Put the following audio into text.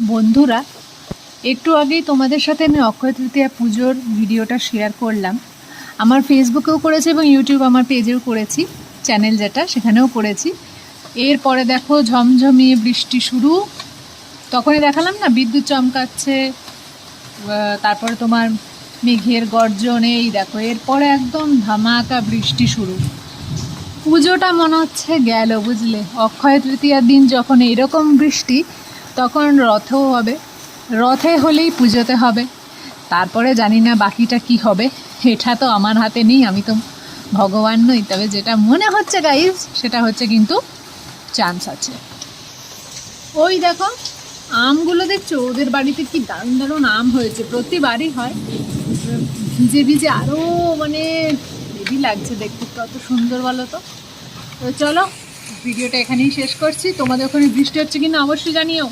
বন্ধুরা, একটু আগেই তোমাদের সাথে আমি অক্ষয় তৃতীয়া পুজোর ভিডিওটা শেয়ার করলাম। আমার ফেসবুকেও করেছি এবং ইউটিউব আমার পেজেও করেছি, চ্যানেল যেটা সেখানেও করেছি। এরপরে দেখো ঝমঝমিয়ে বৃষ্টি শুরু। তখনই দেখালাম না বিদ্যুৎ চমকাচ্ছে, তারপরে তোমার মেঘের গর্জন। এই দেখো এরপরে একদম ধামাকা বৃষ্টি শুরু। পুজোটা মনে হচ্ছে গেল, বুঝলে। অক্ষয় তৃতীয়ার দিন যখন এরকম বৃষ্টি, তখন রথও হবে। রথে হলেই পুজোতে হবে। তারপরে জানি না বাকিটা কি হবে, এটা তো আমার হাতে নেই, আমি তো ভগবান নই। তবে যেটা মনে হচ্ছে গাইজ, সেটা হচ্ছে কিন্তু চান্স আছে। ওই দেখো আমগুলো দেখছো, ওদের বাড়িতে কি দারুণ দারুণ আম হয়েছে। প্রতিবারই হয়, ভিজে ভিজে আরও মানে হেভি লাগছে দেখতে, কত সুন্দর বলো তো। তো চলো ভিডিওটা এখানেই শেষ করছি। তোমাদের ওখানে বৃষ্টি হচ্ছে কিনা অবশ্যই জানিও।